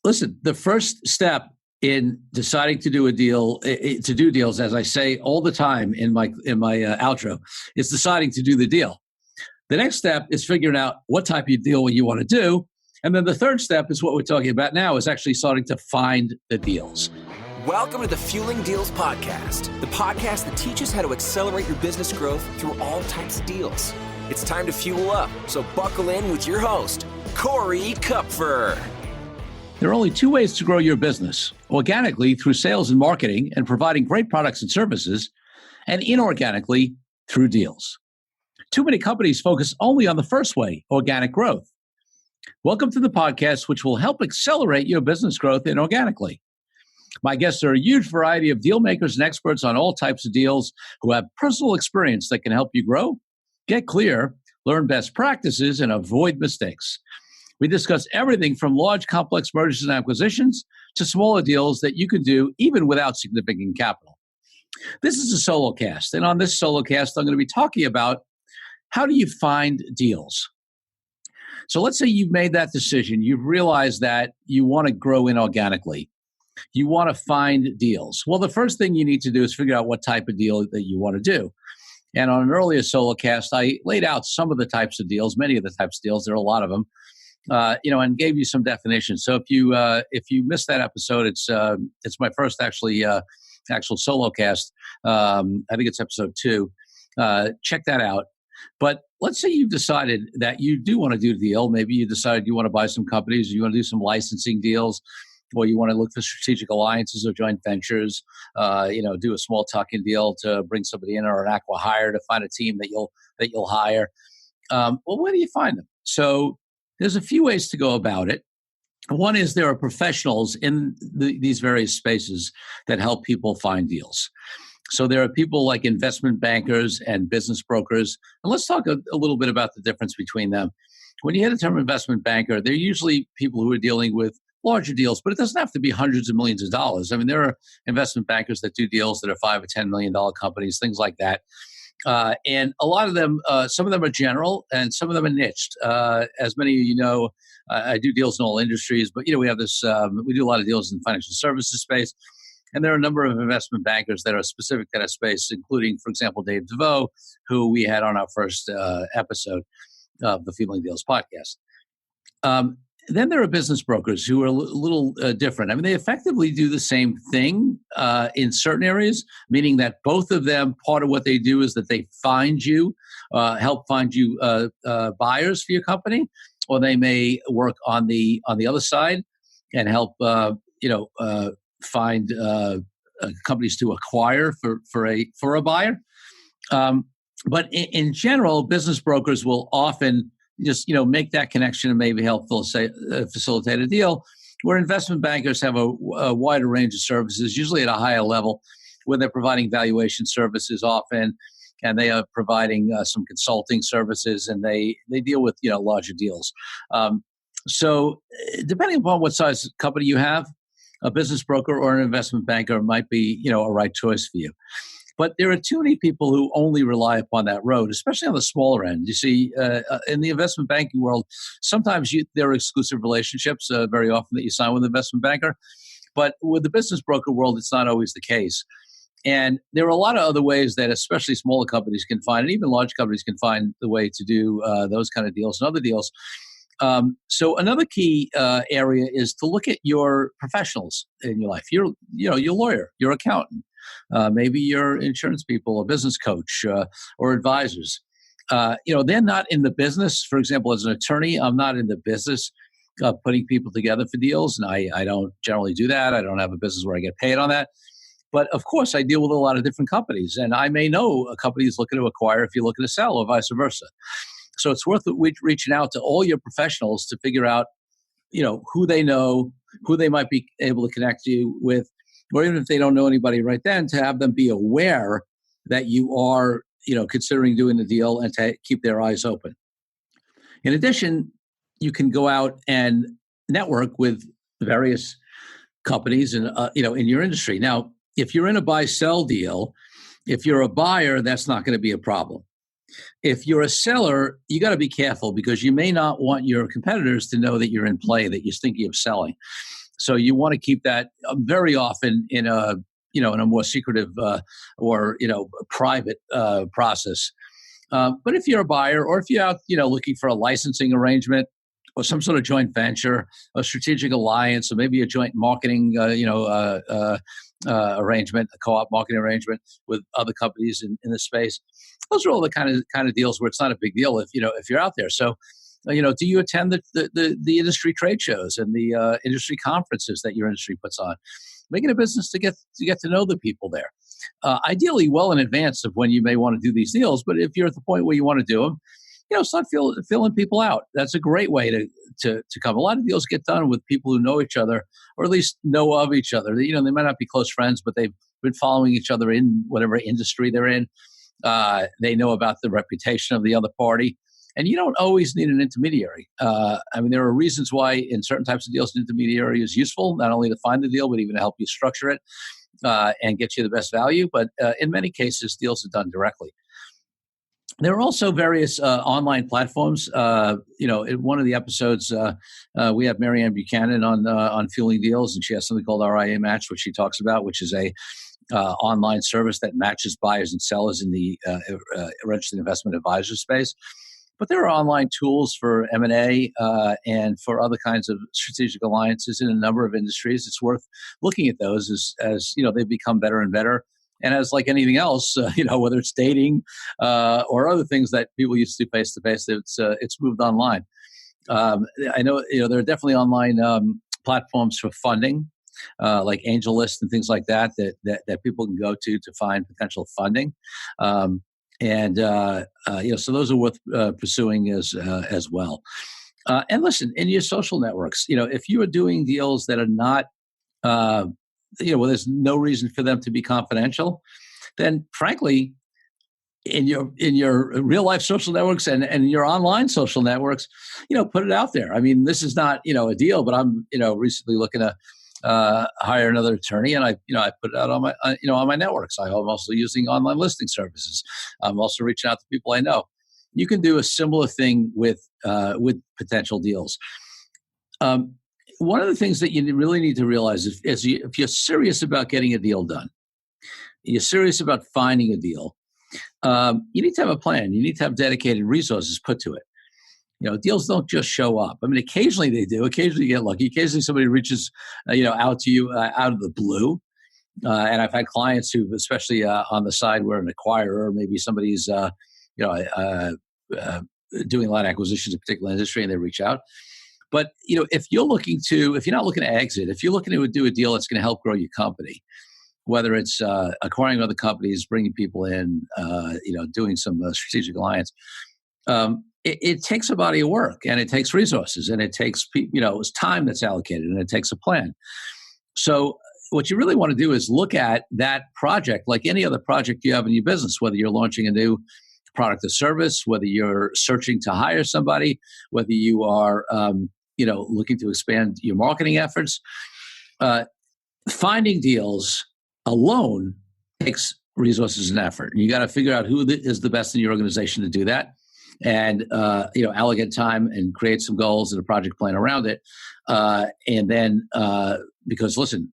Listen, the first step in deciding to do a deal, to do deals, as I say all the time in my outro, is deciding to do the deal. The next step is figuring out what type of deal you want to do. And then the third step is what we're talking about now, is actually starting to find the deals. Welcome to the Fueling Deals Podcast, the podcast that teaches how to accelerate your business growth through all types of deals. It's time to fuel up, so buckle in with your host, Corey Kupfer. There are only two ways to grow your business: organically through sales and marketing and providing great products and services, and inorganically through deals. Too many companies focus only on the first way, organic growth. Welcome to the podcast, which will help accelerate your business growth inorganically. My guests are a huge variety of deal makers and experts on all types of deals who have personal experience that can help you grow, get clear, learn best practices, and avoid mistakes. We discuss everything from large, complex mergers and acquisitions to smaller deals that you can do even without significant capital. This is a solo cast, and on this solo cast, I'm going to be talking about how do you find deals. So let's say you've made that decision. You've realized that you want to grow inorganically. You want to find deals. Well, the first thing you need to do is figure out what type of deal that you want to do. And on an earlier solo cast, I laid out some of the types of deals, many of the types of deals. There are a lot of them. And gave you some definitions. So if you missed that episode, it's my first actual solo cast. I think it's episode 2. Check that out. But let's say you've decided that you do want to do a deal. Maybe you decided you want to buy some companies, or you want to do some licensing deals, or you want to look for strategic alliances or joint ventures. Do a small tuck-in deal to bring somebody in, or an acqui-hire to find a team that you'll hire. Well, where do you find them? So there's a few ways to go about it. One is there are professionals in these various spaces that help people find deals. So there are people like investment bankers and business brokers. And let's talk a little bit about the difference between them. When you hear the term investment banker, they're usually people who are dealing with larger deals, but it doesn't have to be hundreds of millions of dollars. I mean, there are investment bankers that do deals that are $5 or $10 million companies, things like that. And a lot of them, some of them are general and some of them are niched. As many of you know, I do deals in all industries, but we have this, we do a lot of deals in the financial services space. And there are a number of investment bankers that are specific to that space, including, for example, Dave DeVoe, who we had on our first episode of the Fueling Deals podcast. Then there are business brokers who are a little different. I mean, they effectively do the same thing in certain areas, meaning that both of them, part of what they do is that they find you, help find you buyers for your company, or they may work on the other side and help find companies to acquire for a buyer. But in general, business brokers will often just make that connection and maybe help facilitate a deal, where investment bankers have a wider range of services, usually at a higher level, where they're providing valuation services often, and they are providing some consulting services, and they deal with larger deals. So depending upon what size company you have, a business broker or an investment banker might be a right choice for you. But there are too many people who only rely upon that road, especially on the smaller end. You see, in the investment banking world, sometimes there are exclusive relationships very often that you sign with an investment banker. But with the business broker world, it's not always the case. And there are a lot of other ways that especially smaller companies can find, and even large companies can find the way to do those kind of deals and other deals. So another key area is to look at your professionals in your life. Your lawyer, your accountant. Maybe your insurance people, a business coach, or advisors. They're not in the business. For example, as an attorney, I'm not in the business of putting people together for deals, and I don't generally do that. I don't have a business where I get paid on that. But of course, I deal with a lot of different companies, and I may know a company is looking to acquire if you're looking to sell, or vice versa. So it's worth reaching out to all your professionals to figure out, who they know, who they might be able to connect you with, or even if they don't know anybody right then, to have them be aware that you are, considering doing the deal, and to keep their eyes open. In addition, you can go out and network with various companies and, in your industry. Now, if you're in a buy-sell deal, if you're a buyer, that's not going to be a problem. If you're a seller, you got to be careful, because you may not want your competitors to know that you're in play, that you're thinking of selling. So you want to keep that very often in a in a more secretive or private process. But if you're a buyer, or if you're out looking for a licensing arrangement or some sort of joint venture, a strategic alliance, or maybe a joint marketing arrangement, a co-op marketing arrangement with other companies in the space, those are all the kind of deals where it's not a big deal if you're out there. So do you attend the industry trade shows and the industry conferences that your industry puts on? Make it a business to get to know the people there. Ideally, well in advance of when you may want to do these deals. But if you're at the point where you want to do them, start filling people out. That's a great way to come. A lot of deals get done with people who know each other, or at least know of each other. They might not be close friends, but they've been following each other in whatever industry they're in. They know about the reputation of the other party. And you don't always need an intermediary. There are reasons why in certain types of deals, an intermediary is useful, not only to find the deal, but even to help you structure it and get you the best value. But in many cases, deals are done directly. There are also various online platforms. In one of the episodes, we have Marianne Buchanan on Fueling Deals, and she has something called RIA Match, which she talks about, which is a online service that matches buyers and sellers in the registered investment advisor space. But there are online tools for M&A and for other kinds of strategic alliances in a number of industries. It's worth looking at those as they become better and better. And as like anything else, whether it's dating or other things that people used to do face to face, it's moved online. I know there are definitely online platforms for funding, like AngelList and things like that people can go to find potential funding. So those are worth pursuing as well. And listen, in your social networks, if you are doing deals that are not, where there's no reason for them to be confidential, then frankly, in your real life social networks and your online social networks, put it out there. I mean, this is not a deal, but I'm recently looking to hire another attorney, and I put it out on my on my networks. I'm also using online listing services. I'm also reaching out to people I know. You can do a similar thing with potential deals. One of the things that you really need to realize is if you're serious about getting a deal done, you're serious about finding a deal, you need to have a plan. You need to have dedicated resources put to it. Deals don't just show up. I mean, occasionally they do. Occasionally you get lucky. Occasionally somebody reaches, out to you out of the blue. And I've had clients who, especially on the side where an acquirer, maybe somebody's, doing a lot of acquisitions in a particular industry, and they reach out. But if you're not looking to exit, if you're looking to do a deal that's going to help grow your company, whether it's acquiring other companies, bringing people in, doing some strategic alliance. It takes a body of work, and it takes resources, and it takes it's time that's allocated, and it takes a plan. So what you really want to do is look at that project like any other project you have in your business, whether you're launching a new product or service, whether you're searching to hire somebody, whether you are looking to expand your marketing efforts. Finding deals alone takes resources and effort. And you got to figure out who is the best in your organization to do that. And allocate time and create some goals and a project plan around it. And then, because listen,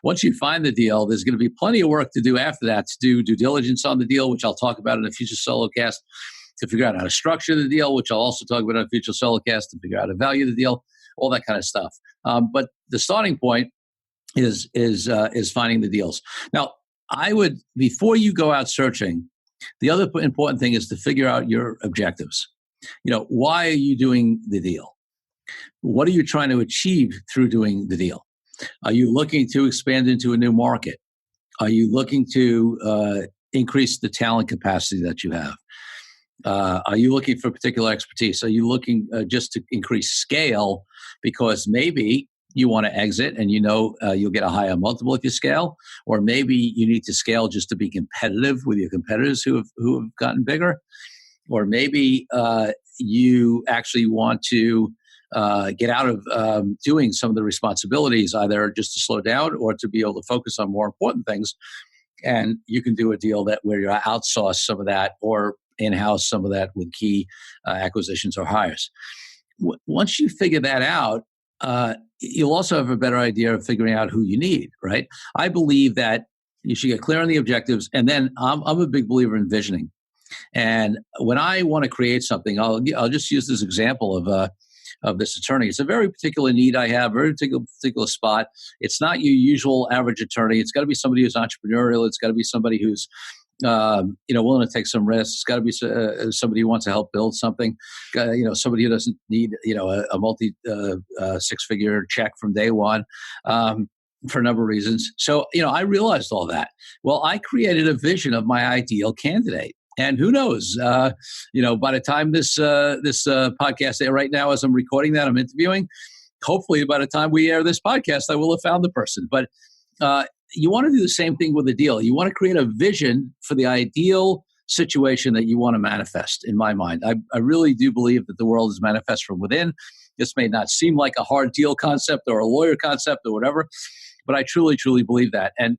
once you find the deal, there's going to be plenty of work to do after that, to do due diligence on the deal, which I'll talk about in a future solo cast, to figure out how to structure the deal, which I'll also talk about in a future solo cast, to figure out how to value the deal, all that kind of stuff. But the starting point is finding the deals. Now, before you go out searching, the other important thing is to figure out your objectives. Why are you doing the deal? What are you trying to achieve through doing the deal? Are you looking to expand into a new market? Are you looking to increase the talent capacity that you have? Are you looking for particular expertise? Are you looking just to increase scale because maybe you want to exit and you'll get a higher multiple if you scale, or maybe you need to scale just to be competitive with your competitors who have gotten bigger, or maybe you actually want to get out of doing some of the responsibilities, either just to slow down or to be able to focus on more important things. And you can do a deal where you outsource some of that or in-house some of that with key acquisitions or hires. Once you figure that out, you'll also have a better idea of figuring out who you need, right? I believe that you should get clear on the objectives, and then I'm a big believer in visioning. And when I want to create something, I'll just use this example of this attorney. It's a very particular need I have, very particular spot. It's not your usual average attorney. It's got to be somebody who's entrepreneurial. It's got to be somebody who's willing to take some risks. It's got to be somebody who wants to help build something. Somebody who doesn't need a multi six-figure check from day one. For a number of reasons. So, I realized all that. Well, I created a vision of my ideal candidate. And who knows, by the time this podcast, right now as I'm recording that, I'm interviewing, hopefully by the time we air this podcast, I will have found the person. But you want to do the same thing with a deal. You want to create a vision for the ideal situation that you want to manifest, in my mind. I really do believe that the world is manifest from within. This may not seem like a hard deal concept or a lawyer concept or whatever, but I truly, truly believe that. And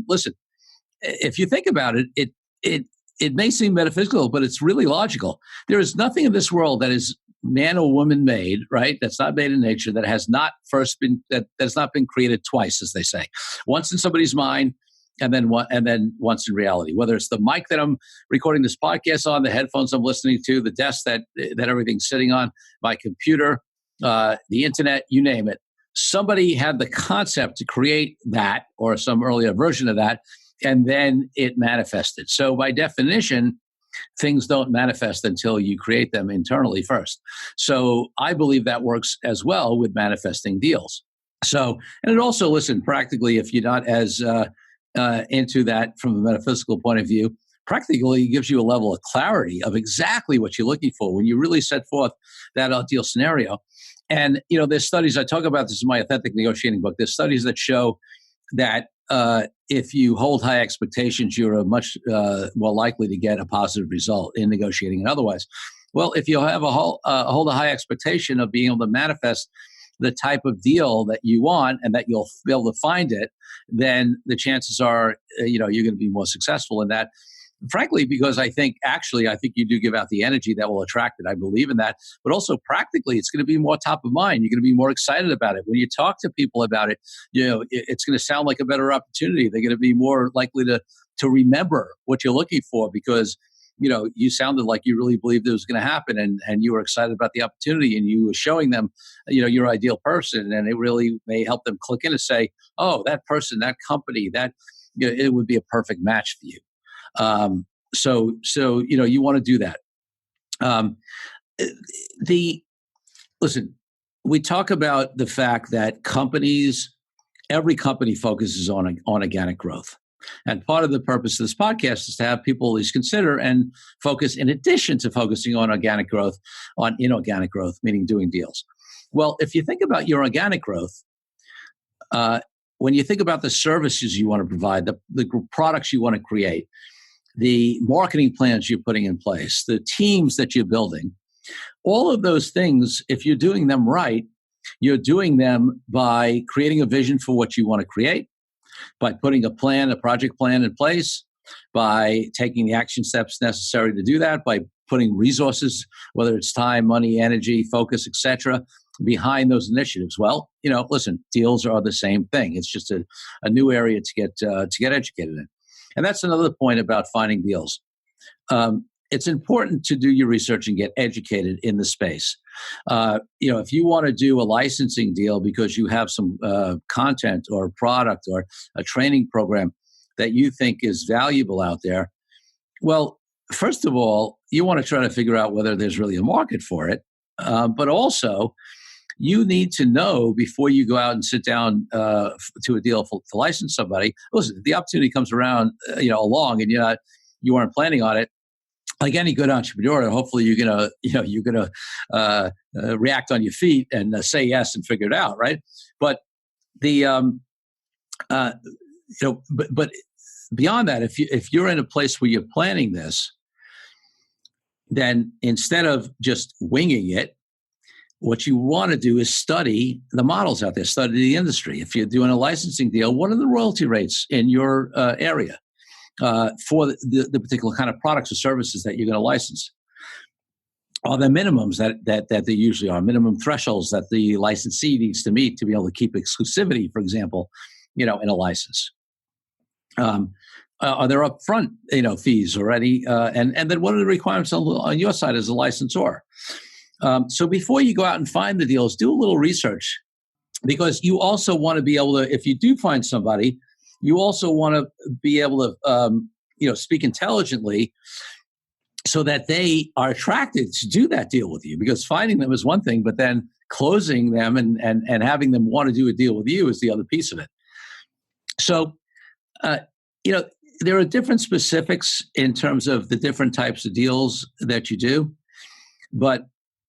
listen, if you think about it, it may seem metaphysical, but it's really logical. There is nothing in this world that is man or woman made, right? That's not made in nature, that has not been created twice, as they say. Once in somebody's mind, and then once in reality. Whether it's the mic that I'm recording this podcast on, the headphones I'm listening to, the desk that everything's sitting on, my computer, the internet, you name it. Somebody had the concept to create that or some earlier version of that, and then it manifested. So by definition, things don't manifest until you create them internally first. So I believe that works as well with manifesting deals. So, and it also, listen, practically, if you're not as into that from a metaphysical point of view, practically gives you a level of clarity of exactly what you're looking for when you really set forth that ideal scenario. And, there's studies, I talk about this in my Authentic Negotiating book, there's studies that show that if you hold high expectations, you're much more likely to get a positive result in negotiating and otherwise. Well, if you have hold a high expectation of being able to manifest the type of deal that you want and that you'll be able to find it, then the chances are, you're going to be more successful in that. Frankly, because I think you do give out the energy that will attract it. I believe in that. But also practically, it's going to be more top of mind. You're going to be more excited about it. When you talk to people about it, it's going to sound like a better opportunity. They're going to be more likely to remember what you're looking for because, you sounded like you really believed it was going to happen and you were excited about the opportunity and you were showing them, your ideal person. And it really may help them click in and say, oh, that person, that company, that it would be a perfect match for you. So you want to do that. Listen, we talk about the fact that every company focuses on organic growth. And part of the purpose of this podcast is to have people at least consider and focus, in addition to focusing on organic growth, on inorganic growth, meaning doing deals. Well, if you think about your organic growth, when you think about the services you want to provide, the products you want to create, the marketing plans you're putting in place, the teams that you're building, all of those things, if you're doing them right, you're doing them by creating a vision for what you want to create, by putting a project plan in place, by taking the action steps necessary to do that, by putting resources, whether it's time, money, energy, focus, etc., behind those initiatives. Well, listen, deals are the same thing. It's just a new area to get educated in. And that's another point about finding deals. It's important to do your research and get educated in the space. If you want to do a licensing deal because you have some content or product or a training program that you think is valuable out there, well, first of all, you want to try to figure out whether there's really a market for it. But also, you need to know before you go out and sit down to a deal to license somebody. Listen, if the opportunity comes around, along, and you weren't planning on it, like any good entrepreneur, hopefully you're gonna react on your feet and say yes and figure it out, right? But but beyond that, if you're in a place where you're planning this, then instead of just winging it, what you want to do is study the models out there, study the industry. If you're doing a licensing deal, what are the royalty rates in your area for the particular kind of products or services that you're going to license? are the minimums that they usually are, minimum thresholds that the licensee needs to meet to be able to keep exclusivity, for example, in a license. Are there upfront, fees already? And then what are the requirements on your side as a licensor? So before you go out and find the deals, do a little research, because you also want to be able to, if you do find somebody, you also want to be able to, speak intelligently so that they are attracted to do that deal with you, because finding them is one thing, but then closing them and having them want to do a deal with you is the other piece of it. So, there are different specifics in terms of the different types of deals that you do, but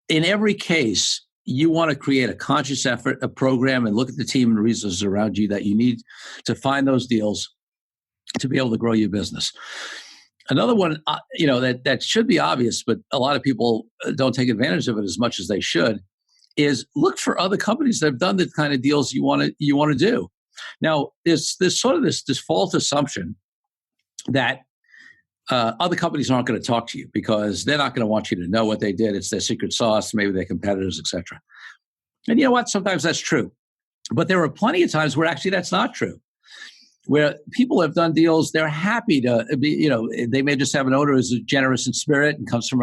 in every case, you want to create a conscious effort, a program, and look at the team and resources around you that you need to find those deals to be able to grow your business. Another one, that should be obvious, but a lot of people don't take advantage of it as much as they should, is look for other companies that have done the kind of deals you want to do. Now, there's sort of this false assumption that other companies aren't going to talk to you because they're not going to want you to know what they did. It's their secret sauce, maybe their competitors, etc. And you know what? Sometimes that's true. But there are plenty of times where actually that's not true, where people have done deals. They're happy to be, they may just have an owner who's generous in spirit and comes from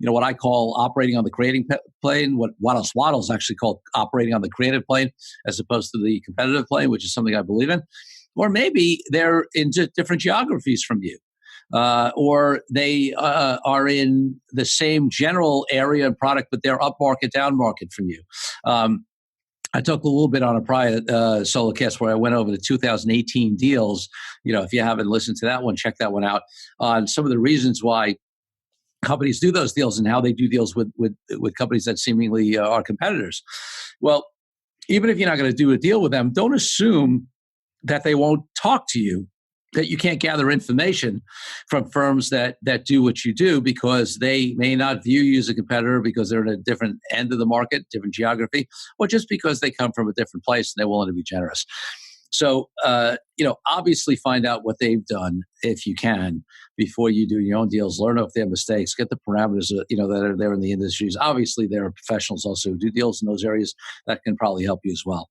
what I call operating on the creating plane, what Waddle Swaddle's actually called operating on the creative plane, as opposed to the competitive plane, which is something I believe in. Or maybe they're in just different geographies from you. Or they are in the same general area and product, but they're up market, down market from you. I talked a little bit on a prior solo cast where I went over the 2018 deals. If you haven't listened to that one, check that one out, on some of the reasons why companies do those deals and how they do deals with companies that seemingly are competitors. Well, even if you're not going to do a deal with them, don't assume that they won't talk to you, that you can't gather information from firms that do what you do, because they may not view you as a competitor because they're in a different end of the market, different geography, or just because they come from a different place and they're willing to be generous. So, obviously find out what they've done if you can before you do your own deals. Learn off their mistakes, get the parameters, that are there in the industries. Obviously, there are professionals also who do deals in those areas that can probably help you as well.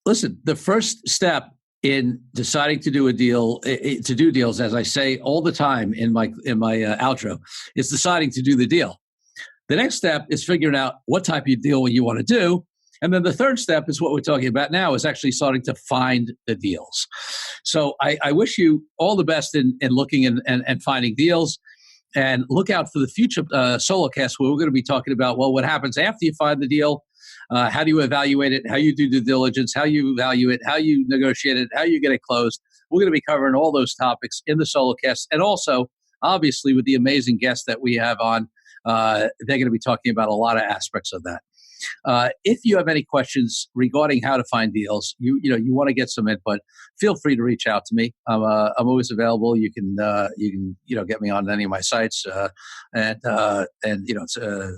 Listen, the first step in deciding to do a deal, to do deals, as I say all the time in my outro, is deciding to do the deal. The next step is figuring out what type of deal you want to do. And then the third step is what we're talking about now, is actually starting to find the deals. So I wish you all the best in looking and finding deals. And look out for the future solo cast where we're going to be talking about, what happens after you find the deal. How do you evaluate it? How you do due diligence? How you value it? How you negotiate it? How you get it closed? We're going to be covering all those topics in the solo cast, and also, obviously, with the amazing guests that we have on, they're going to be talking about a lot of aspects of that. If you have any questions regarding how to find deals, you want to get some input, feel free to reach out to me. I'm always available. You can get me on any of my sites, and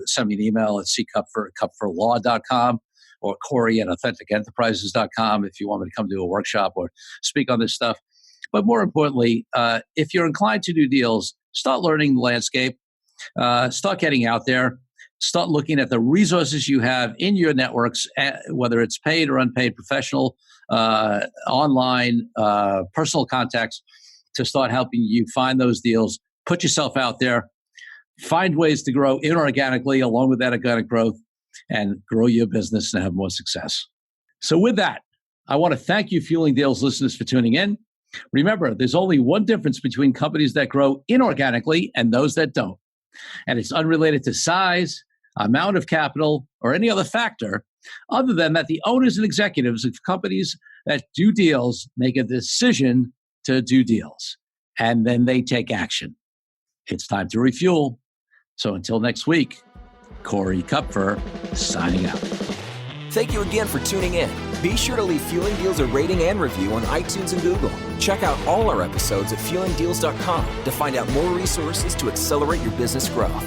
send me an email at ckupferlaw.com or Corey at AuthenticEnterprises.com if you want me to come to a workshop or speak on this stuff. But more importantly, if you're inclined to do deals, start learning the landscape, start getting out there. Start looking at the resources you have in your networks, whether it's paid or unpaid, professional, online, personal contacts, to start helping you find those deals. Put yourself out there. Find ways to grow inorganically along with that organic growth, and grow your business and have more success. So with that, I want to thank you, Fueling Deals listeners, for tuning in. Remember, there's only one difference between companies that grow inorganically and those that don't. And it's unrelated to size, amount of capital, or any other factor, other than that the owners and executives of companies that do deals make a decision to do deals, and then they take action. It's time to refuel. So until next week, Corey Kupfer signing out. Thank you again for tuning in. Be sure to leave Fueling Deals a rating and review on iTunes and Google. Check out all our episodes at fuelingdeals.com to find out more resources to accelerate your business growth.